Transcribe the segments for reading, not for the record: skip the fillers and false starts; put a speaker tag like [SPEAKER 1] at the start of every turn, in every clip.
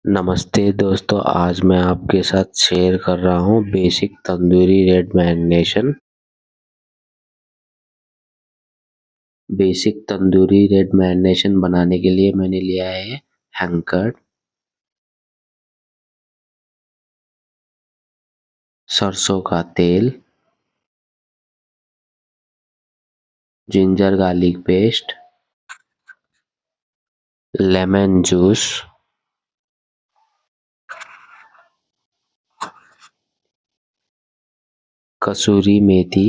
[SPEAKER 1] नमस्ते दोस्तों, आज मैं आपके साथ शेयर कर रहा हूँ basic tandoori red marination. Basic tandoori red marination बनाने के लिए मैंने लिया है हैंकर, सरसों का तेल, ginger garlic paste, lemon juice, कसूरी मेथी,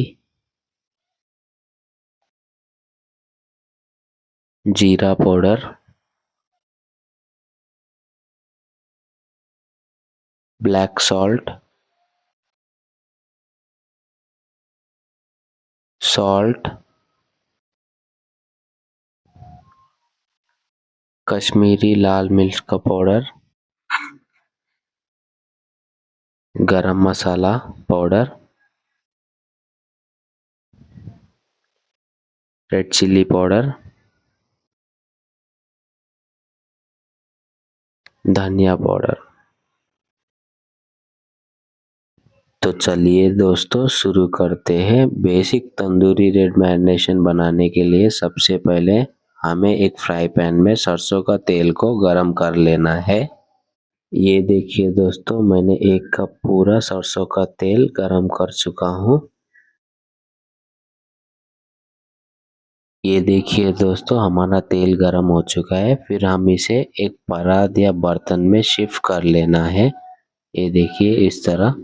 [SPEAKER 1] जीरा powder, black salt, salt, Kashmiri लाल मिर्च का powder, garam masala powder, red chilli powder, धनिया पाउडर। तो चलिए दोस्तों शुरू करते हैं। बेसिक तंदूरी रेड मैरिनेशन बनाने के लिए सबसे पहले हमें एक फ्राई पैन में सरसों का तेल को गरम कर लेना है। ये देखिए दोस्तों, मैंने 1 कप पूरा सरसों का तेल गरम कर चुका हूँ। ये देखिए दोस्तों, हमारा तेल गरम हो चुका है। फिर हम इसे एक परात या बर्तन में शिफ्ट कर लेना है। ये देखिए इस तरह।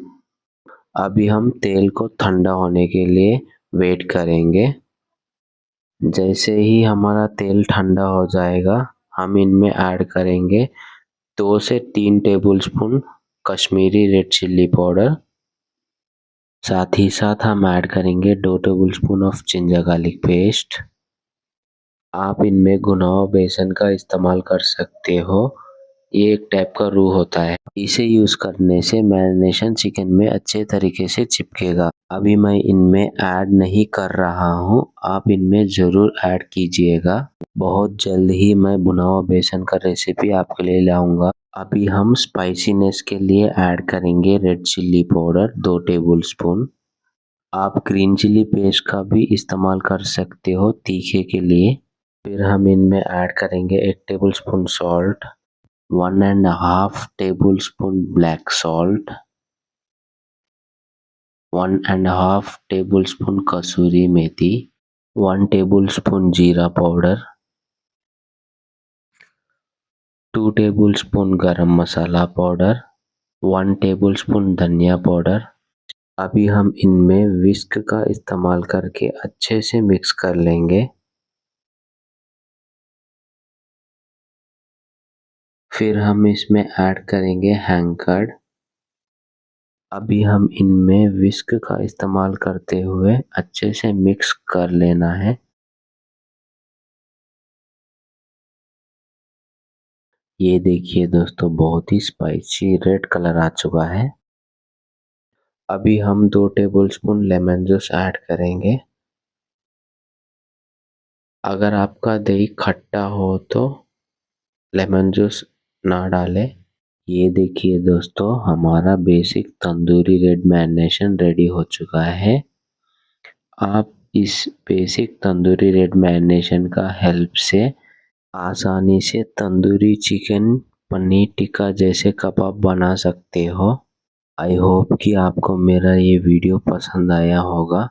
[SPEAKER 1] अभी हम तेल को ठंडा होने के लिए वेट करेंगे। जैसे ही हमारा तेल ठंडा हो जाएगा, हम इनमें ऐड करेंगे 2 से 3 tablespoon Kashmiri red chilli powder. साथ ही साथ हम ऐड करेंगे 2 tablespoon of ginger garlic paste. आप इनमें गुनाह बेसन का इस्तेमाल कर सकते हो। ये एक टाइप का रूह होता है। इसे यूज करने से मैरिनेशन चिकन में अच्छे तरीके से चिपकेगा। अभी मैं इनमें ऐड नहीं कर रहा हूँ, आप इनमें जरूर ऐड कीजिएगा। बहुत जल्द ही मैं भुना हुआ बेसन का रेसिपी आपके लिए लाऊंगा। अभी हम स्पाइसीनेस के लिए ऐड करेंगे रेड चिल्ली पाउडर 2 टेबलस्पून। आप ग्रीन चिल्ली पेस्ट का भी इस्तेमाल कर सकते हो तीखे के लिए। फिर हम इनमें ऐड करेंगे 1 tablespoon salt, 1.5 tablespoon black salt, 1.5 tablespoon कसूरी मेथी, 1 टेबलस्पून जीरा powder, 2 tablespoon garam masala powder, 1 tablespoon धनिया पाउडर। अभी हम इनमें विस्क का इस्तेमाल करके अच्छे से मिक्स कर लेंगे। फिर हम इसमें ऐड करेंगे हैंकर। अभी हम इनमें विस्क का इस्तेमाल करते हुए अच्छे से मिक्स कर लेना है। ये देखिए दोस्तों, बहुत ही स्पाइसी रेड कलर आ चुका है। अभी हम 2 टेबलस्पून लेमन जूस ऐड करेंगे। अगर आपका दही खट्टा हो तो लेमन जूस ना डालें। ये देखिए दोस्तों, हमारा basic tandoori red marination ready हो चुका है। आप इस बेसिक तंदूरी रेड मैरिनेशन का हेल्प से आसानी से तंदूरी चिकन, पनीर टिक्का जैसे कबाब बना सकते हो। आई होप कि आपको मेरा ये वीडियो पसंद आया होगा।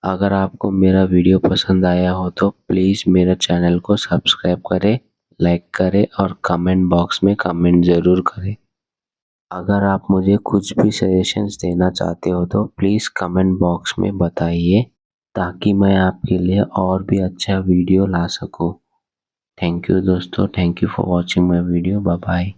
[SPEAKER 1] अगर आपको मेरा वीडियो पसंद आया हो तो प्लीज़ मेरे चैनल को सब्सक्राइब करें, लाइक करें और कमेंट बॉक्स में कमेंट ज़रूर करें। अगर आप मुझे कुछ भी सजेशंस देना चाहते हो तो प्लीज़ कमेंट बॉक्स में बताइए, ताकि मैं आपके लिए और भी अच्छा वीडियो ला सकूं। थैंक यू दोस्तों, thank you for watching my video. Bye bye.